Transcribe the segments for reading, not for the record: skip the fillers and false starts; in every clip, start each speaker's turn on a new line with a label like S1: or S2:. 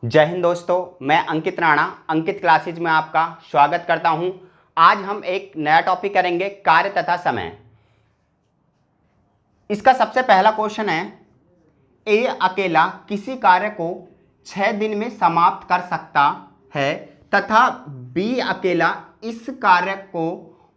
S1: जय हिंद दोस्तों, मैं अंकित राणा अंकित क्लासेज में आपका स्वागत करता हूं। आज हम एक नया टॉपिक करेंगे, कार्य तथा समय। इसका सबसे पहला क्वेश्चन है, ए अकेला किसी कार्य को 6 दिन में समाप्त कर सकता है तथा बी अकेला इस कार्य को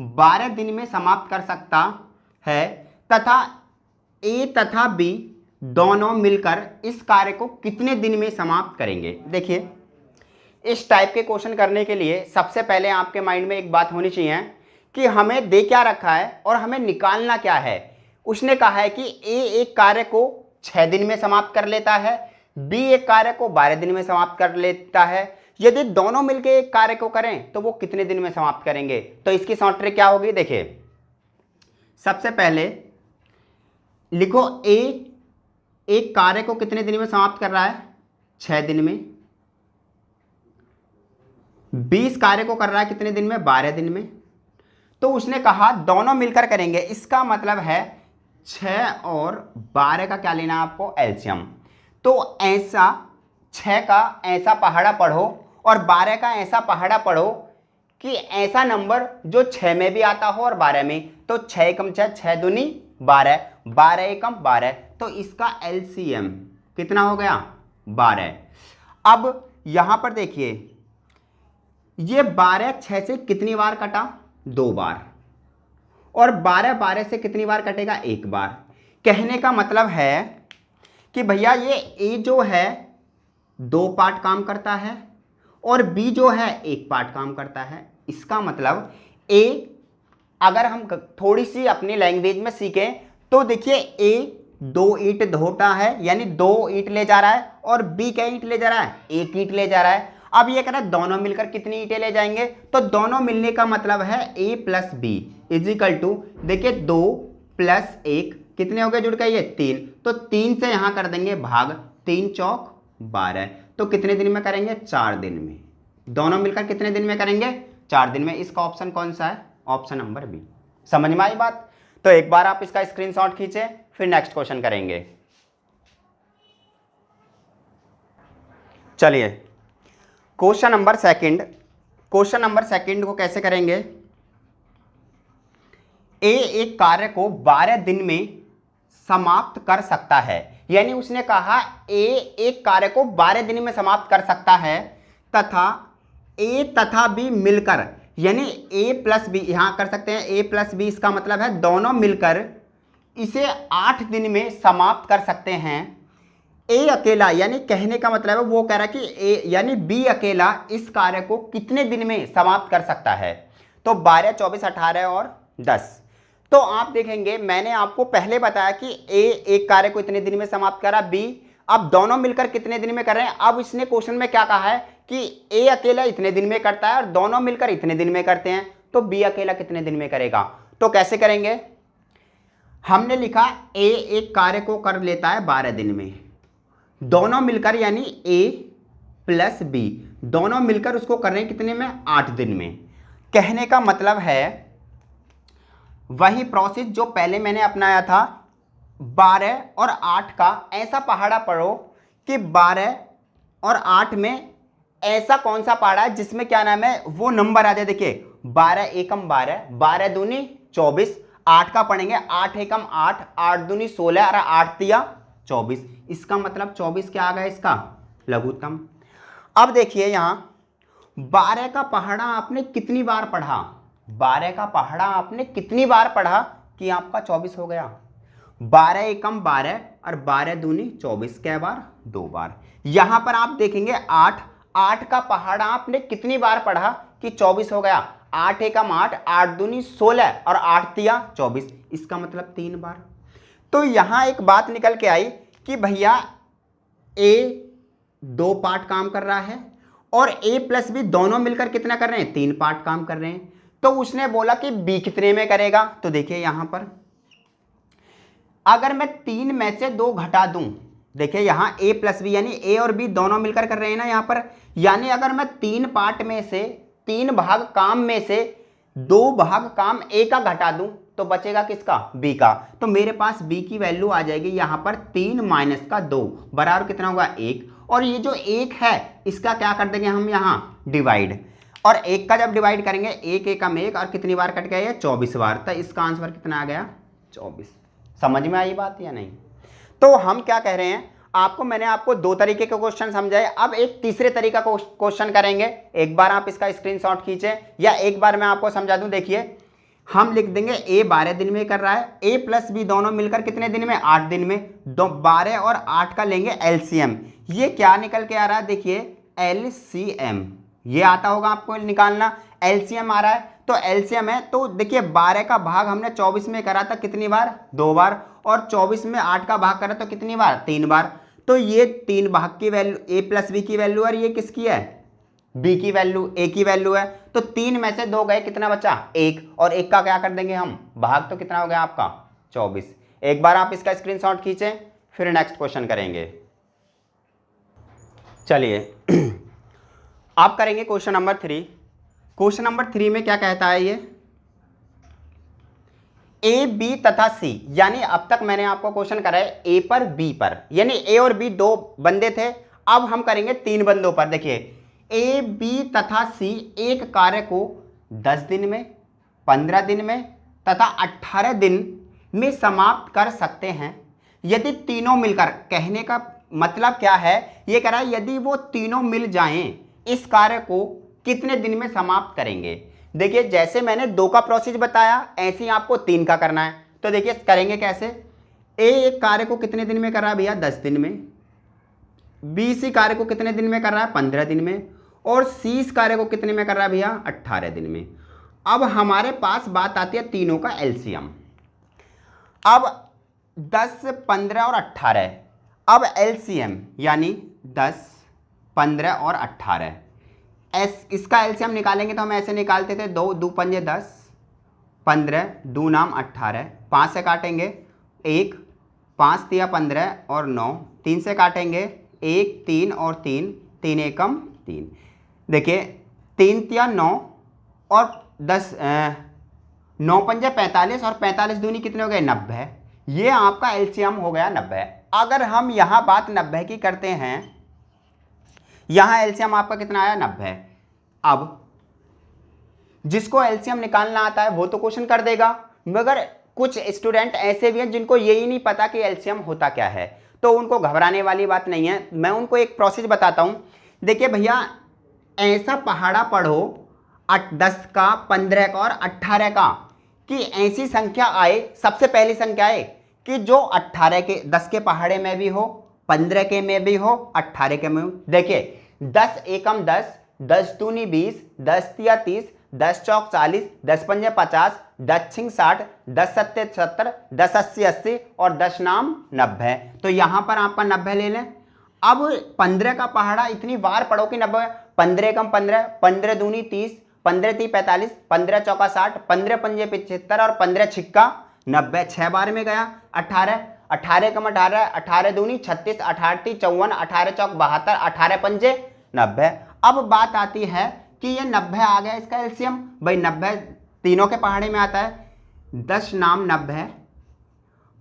S1: 12 दिन में समाप्त कर सकता है तथा ए तथा बी दोनों मिलकर इस कार्य को कितने दिन में समाप्त करेंगे। देखिए, इस टाइप के क्वेश्चन करने के लिए सबसे पहले आपके माइंड में एक बात होनी चाहिए कि हमें दे क्या रखा है और हमें निकालना क्या है। उसने कहा है कि ए एक कार्य को 6 दिन में समाप्त कर लेता है, बी एक कार्य को 12 दिन में समाप्त कर लेता है। यदि दोनों मिलकर एक कार्य को करें तो वो कितने दिन में समाप्त करेंगे। तो इसकी शॉर्ट ट्रिक क्या होगी, देखिए सबसे पहले लिखो ए एक कार्य को कितने दिन में समाप्त कर रहा है, 6 दिन में। 20 कार्य को कर रहा है कितने दिन में, 12 दिन में। तो उसने कहा दोनों मिलकर करेंगे, इसका मतलब है 6 और 12 का क्या लेना है आपको, एलसीएम। तो ऐसा 6 का ऐसा पहाड़ा पढ़ो और 12 का ऐसा पहाड़ा पढ़ो कि ऐसा नंबर जो 6 में भी आता हो और 12 में। तो 6 एकम 6, 6 दूनी 12, 12 एकम 12। तो इसका एलसीएम कितना हो गया, 12। अब यहां पर देखिए, ये 12 6 से कितनी बार कटा, 2 बार। और 12 12 से कितनी बार कटेगा, 1 बार। कहने का मतलब है कि भैया ये ए जो है 2 पार्ट काम करता है और बी जो है 1 पार्ट काम करता है। इसका मतलब ए, अगर हम थोड़ी सी अपनी लैंग्वेज में सीखें तो देखिए ए 2 ईंट ढोता है, यानी 2 ईंट ले जा रहा है, और बी क्या ईंट ले जा रहा है, 1 ईंट ले जा रहा है। अब ये कह रहा है दोनों मिलकर कितनी ईंटें ले जाएंगे। तो दोनों मिलने का मतलब है ए प्लस बी इजिकल टू, देखिए 2 प्लस 1 कितने हो गए, जुड़ गए ये 3। तो 3 से यहां कर देंगे भाग, 3 चौक 12। तो कितने दिन में करेंगे, 4 दिन में। दोनों मिलकर कितने दिन में करेंगे, 4 दिन में। इसका ऑप्शन कौन सा है, ऑप्शन नंबर बी। समझ में आई बात। तो एक बार आप इसका स्क्रीनशॉट खींचे, फिर नेक्स्ट क्वेश्चन करेंगे। चलिए क्वेश्चन नंबर सेकंड को कैसे करेंगे। ए एक कार्य को 12 दिन में समाप्त कर सकता है, यानी उसने कहा ए एक कार्य को 12 दिन में समाप्त कर सकता है तथा ए तथा बी मिलकर, यानी ए प्लस बी यहां कर सकते हैं, ए प्लस बी इसका मतलब है दोनों मिलकर इसे 8 दिन में समाप्त कर सकते हैं। ए अकेला, यानी कहने का मतलब है वो कह रहा है कि ए यानी बी अकेला इस कार्य को कितने दिन में समाप्त कर सकता है। तो 12 24 18 और 10। तो आप देखेंगे मैंने आपको पहले बताया कि ए एक कार्य को इतने दिन में समाप्त करा, बी अब दोनों मिलकर कितने दिन में कर रहे हैं। अब इसने क्वेश्चन में क्या कहा है कि ए अकेला इतने दिन में करता है और दोनों मिलकर इतने दिन में करते हैं। तो बी अकेला कितने दिन में करेगा। तो कैसे करेंगे, हमने लिखा ए एक कार्य को कर लेता है 12 दिन में, दोनों मिलकर यानी ए प्लस बी दोनों मिलकर उसको कर रहे हैं कितने में, 8 दिन में। कहने का मतलब है वही प्रोसेस जो पहले मैंने अपनाया था, 12 और 8 का ऐसा पहाड़ा पढ़ो कि 12 और 8 में ऐसा कौन सा पहाड़ा है जिसमें क्या नाम है वो नंबर आ जाए। देखिए 12 एकम 12, 12 दूनी 24, 8 का पढ़ेंगे 8 एकम 8, 8 दूनी 16 और 8 तिया 24। इसका मतलब 24 क्या आ गया, इसका लघुत्तम। अब देखिए यहां 12 का पहाड़ा आपने कितनी बार पढ़ा, 12 का पहाड़ा आपने कितनी बार पढ़ा कि आपका 24 हो गया। 12 एकम 12 और 12 दूनी 24, कै बार, 2 बार। यहां पर आप देखेंगे 8 का पहाड़ा आपने कितनी बार पढ़ा कि 24 हो गया। 8 एकम 8, 8 दूनी 16 और 8 तिया 24, इसका मतलब 3 बार। तो यहां एक बात निकल के आई कि भैया ए 2 पार्ट काम कर रहा है और ए प्लस बी दोनों मिलकर कितना कर रहे हैं, 3 पार्ट काम कर रहे हैं। तो उसने बोला कि बी कितने में करेगा। तो देखिए यहां पर अगर मैं 3 में से 2 घटा दूं, देखिए यहां ए प्लस बी यानी ए और बी दोनों मिलकर कर रहे हैं ना यहां पर, यानी अगर मैं 3 पार्ट में से 3 भाग काम में से 2 भाग काम ए का घटा दूं तो बचेगा किसका, बी का। तो मेरे पास बी की वैल्यू आ जाएगी यहां पर 3 - का 2 बराबर कितना होगा, 1। और ये जो 1 है इसका क्या कर देंगे हम यहाँ डिवाइड, और 1 का जब डिवाइड करेंगे 1 एकम 1 और कितनी बार कट गया ये 24 बार, तो इसका आंसर कितना आ गया 24। समझ में आई बात या नहीं? तो हम क्या कह रहे हैं, मैंने आपको 2 तरीके के क्वेश्चन समझाए, अब एक तीसरे तरीका क्वेश्चन करेंगे। एक बार आप इसका स्क्रीनशॉट खींचे या एक बार मैं आपको समझा दूं। देखिए हम लिख देंगे ए 12 दिन में कर रहा है, ए प्लस बी दोनों मिलकर कितने दिन में 8 दिन में, 12 और 8 का लेंगे एलसीएम। ये क्या निकल के आ रहा है, देखिए एलसीएम ये आता होगा आपको निकालना, एलसीएम आ रहा है तो एलसीएम है। तो देखिए 12 का भाग हमने 24 में करा था कितनी बार, 2 बार, और 24 में 8 का भाग करा तो कितनी बार, 3 बार। तो ये 3 भाग की वैल्यू ए प्लस बी की वैल्यू, और ये किसकी है, बी की वैल्यू, ए की वैल्यू है। तो 3 में से 2 गए, कितना बचा 1, और 1 का क्या कर देंगे हम भाग, तो कितना हो गया आपका 24। एक बार आप इसका स्क्रीनशॉट खींचें, फिर नेक्स्ट क्वेश्चन करेंगे। चलिए आप करेंगे क्वेश्चन नंबर 3। क्वेश्चन नंबर 3 में क्या कहता है, ये ए बी तथा सी, यानी अब तक मैंने आपको क्वेश्चन करा है ए पर बी पर, यानी ए और बी 2 बंदे थे, अब हम करेंगे 3 बंदों पर। देखिए ए बी तथा सी एक कार्य को 10 दिन में, 15 दिन में तथा 18 दिन में समाप्त कर सकते हैं यदि तीनों मिलकर, कहने का मतलब क्या है, ये कह रहा है यदि वो तीनों मिल जाएं इस कार्य को कितने दिन में समाप्त करेंगे। देखिए जैसे मैंने 2 का प्रोसेस बताया ऐसे ही आपको 3 का करना है। तो देखिए करेंगे कैसे, ए एक कार्य को कितने दिन में कर रहा है भैया 10 दिन में, बी सी कार्य को कितने दिन में कर रहा है 15 दिन में, और सी इस कार्य को कितने में कर रहा है भैया 18 दिन में। अब हमारे पास बात आती है तीनों का एलसीएम। अब 10, 15 और 18, अब एलसीएम यानी 10, 15 और 18, इसका एलसीएम निकालेंगे तो हम ऐसे निकालते थे, 2 2 पंजे 10, 15 2 नाम 18, 5 से काटेंगे 1, 5 तिया 15 और 9, 3 से काटेंगे 1 3 और 3, 3 एकम 3। देखिए 3 तिया 9 और 10, 9 पंजे 45 और 45 दूनी कितने हो गए 90। ये आपका एलसीएम हो गया 90। अगर हम यहाँ बात 90 की करते हैं, यहाँ एलसीएम आपका कितना आया 90। अब जिसको एलसीएम निकालना आता है वो तो क्वेश्चन कर देगा, मगर कुछ स्टूडेंट ऐसे भी हैं जिनको यही नहीं पता कि एलसीएम होता क्या है, तो उनको घबराने वाली बात नहीं है। मैं उनको एक प्रोसेस बताता हूँ। देखिए भैया ऐसा पहाड़ा पढ़ो 10 का, 15 का और 18 का, कि ऐसी संख्या आए, सबसे पहली संख्या आए कि जो 18 के 10 के पहाड़े में भी हो, 15 के में भी हो, 18 के में हो। देखिए 10 एकम 10, 10 दूनी 20, 10 तिया 30, 10 चौक 40, 10 पंजे 50, 10 छिंग 60, 10 सत्ते 70, 10 अस्सी 80 और 10 नाम 90। तो यहाँ पर आपका 90 ले लें। अब 15 का पहाड़ा इतनी बार पढ़ो कि 90, 15 एकम 15, 15 दूनी 30, 15 ती 45, 15 चौका 60, 15 पंजे 75 और 15 छिक्का 90, 6 बार में गया 18, 18 कम 18, 18 दूनी 36, 18 ती 54, 18 चौक 72, 18 पंजे 90। अब बात आती है कि ये 90 आ गया इसका एलसीएम। भाई 90 तीनों के पहाड़े में आता है, 10 नाम 90,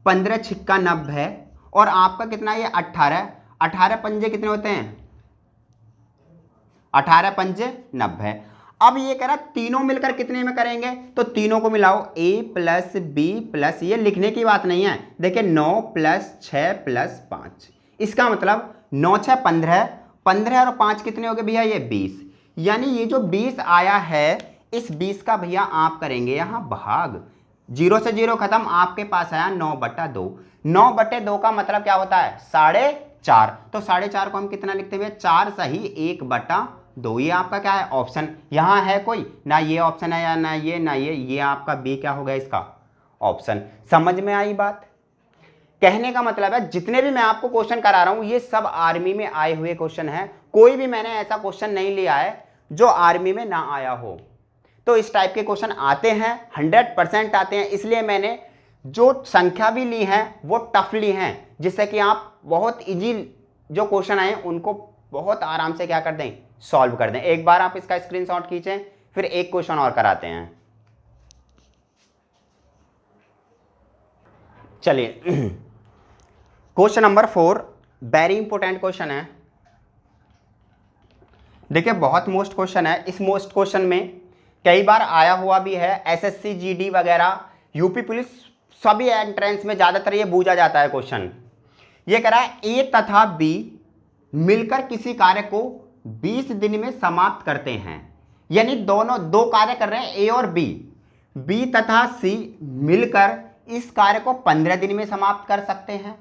S1: 15 छिक्का 90 और आपका कितना ये 18, 18 पंजे कितने होते हैं 18 पंजे 90। अब ये कह रहा तीनों मिलकर कितने में करेंगे, तो तीनों को मिलाओ a प्लस बी प्लस, ये लिखने की बात नहीं है, देखिए 9 प्लस 6 प्लस 5, इसका मतलब 9 6 15, 15 और 5 कितने हो गए भैया ये 20। यानी ये जो 20 आया है इस 20 का भैया आप करेंगे यहाँ भाग, 0 से 0 खत्म, आपके पास आया 9/2। 9/2 का मतलब क्या होता है 4.5, तो 4.5 को हम कितना लिखते हुए 4 सही 1/2। ये आपका क्या है ऑप्शन, यहाँ है कोई ना, ये ऑप्शन है या ना ये ना ये आपका बी क्या हो गया इसका ऑप्शन। समझ में आई बात? कहने का मतलब है जितने भी मैं आपको क्वेश्चन करा रहा हूं ये सब आर्मी में आए हुए क्वेश्चन हैं, कोई भी मैंने ऐसा क्वेश्चन नहीं लिया है जो आर्मी में ना आया हो। तो इस टाइप के क्वेश्चन आते हैं, 100% आते हैं, इसलिए मैंने जो संख्या भी ली है वो टफ ली हैं, जिससे कि आप बहुत इजी जो क्वेश्चन आए उनको बहुत आराम से क्या कर दें सॉल्व कर दें। एक बार आप इसका स्क्रीनशॉट खींचें, फिर एक क्वेश्चन और कराते हैं। चलिए question number 4 very important question है। देखिए बहुत मोस्ट क्वेश्चन है। इस मोस्ट क्वेश्चन में कई बार आया हुआ भी है, एसएससी जीडी वगैरह यूपी पुलिस सभी एंट्रेंस में ज़्यादातर ये पूछा जाता है क्वेश्चन। ये कह रहा है ए तथा बी मिलकर किसी कार्य को 20 दिन में समाप्त करते हैं, यानी दोनों दो कार्य कर रहे हैं ए और बी। बी तथा सी मिलकर इस कार्य को 15 दिन में समाप्त कर सकते हैं।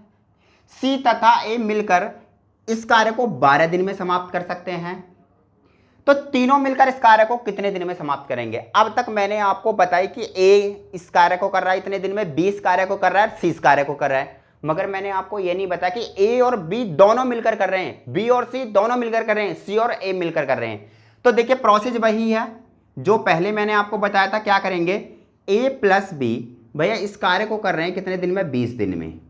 S1: सी तथा ए मिलकर इस कार्य को 12 दिन में समाप्त कर सकते हैं। तो तीनों मिलकर इस कार्य को कितने दिन में समाप्त करेंगे? अब तक मैंने आपको बताया कि ए इस कार्य को कर रहा है इतने दिन में, बी इस कार्य को कर रहा है, सी इस कार्य को कर रहा है, मगर मैंने आपको ये नहीं बताया कि ए और बी दोनों मिलकर कर रहे हैं, बी और सी दोनों मिलकर कर रहे हैं, सी और ए मिलकर कर रहे हैं। तो देखिए प्रोसेस वही है जो पहले मैंने आपको बताया था। क्या करेंगे? ए प्लस बी, भैया इस कार्य को कर रहे हैं कितने दिन में? 20 दिन में।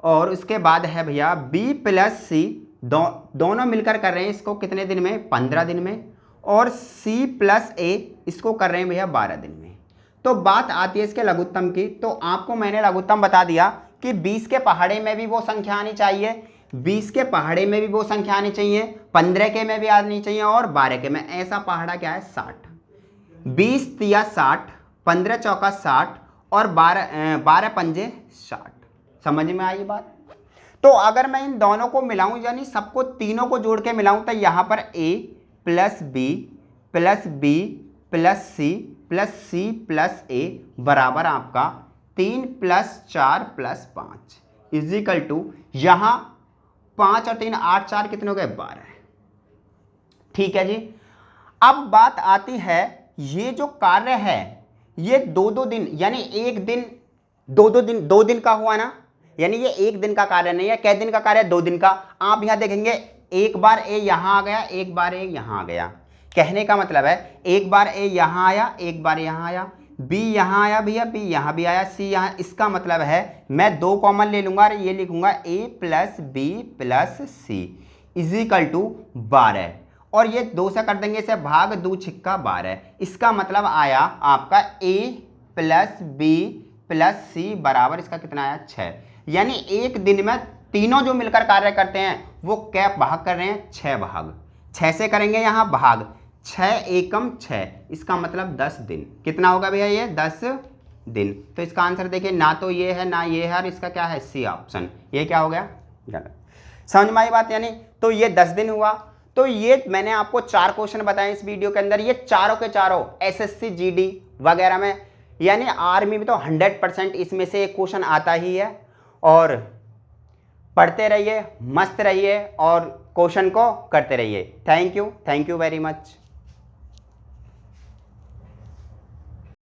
S1: और उसके बाद है भैया बी प्लस सी दोनों मिलकर कर रहे हैं इसको कितने दिन में? 15 दिन में। और सी प्लस ए इसको कर रहे हैं भैया 12 दिन में। तो बात आती है इसके लघुत्तम की। तो आपको मैंने लघुत्तम बता दिया कि 20 के पहाड़े में भी वो संख्या आनी चाहिए, 20 के पहाड़े में भी वो संख्या आनी चाहिए, 15 के में भी आनी चाहिए और 12 के में। ऐसा पहाड़ा क्या है? 60। 20 तिया 60, 15 चौका 60 और 12 पंजे 60। समझ में आई बात? तो अगर मैं इन दोनों को मिलाऊं, यानी सबको तीनों को जोड़ के मिलाऊं, तो यहां पर a plus B plus B plus C plus C plus A बराबर आपका 3 प्लस 4 प्लस 5 इजिकल टू, यहां 5 और 3 8 4 कितने हो गए? 12। ठीक है जी। अब बात आती है ये जो कार्य है ये 2-2 दिन, यानी एक दिन 2 दिन का हुआ ना, यानी ये एक दिन का कार्य नहीं है। कै दिन का कार्य है? 2 दिन का। आप यहां देखेंगे एक बार ए यहां आ गया, एक बार ए यहां आ गया। कहने का मतलब है एक बार ए यहां आया, एक बार यहां आया, बी यहां आया भैया, बी यहां भी आया, सी यहां। इसका मतलब है मैं 2 कॉमन ले लूंगा और ये लिखूंगा A plus B plus C equal to 12। और ये 2 से कर देंगे इसे भाग, 2 छिक्का 12। इसका मतलब आया आपका ए प्लस बी प्लस सी बराबर इसका कितना आया? 6। यानी एक दिन में तीनों जो मिलकर कार्य करते हैं वो क्या भाग कर रहे हैं? 6 भाग। 6 से करेंगे यहां भाग, 6 एकम 6, इसका मतलब 10 दिन। कितना होगा भैया? ये 10 दिन। तो इसका आंसर देखिए ना तो ये है ना ये है, और इसका क्या है? C option. ये क्या हो गया? गलत। समझ में आई बात? यानी तो ये 10 दिन हुआ। तो ये मैंने आपको 4 क्वेश्चन बताए इस वीडियो के अंदर। ये चारों के चारों एसएससी जीडी वगैरह में, यानी आर्मी में तो 100% इसमें से एक क्वेश्चन आता ही है। और पढ़ते रहिए, मस्त रहिए और क्वेश्चन को करते रहिए। Thank you very much.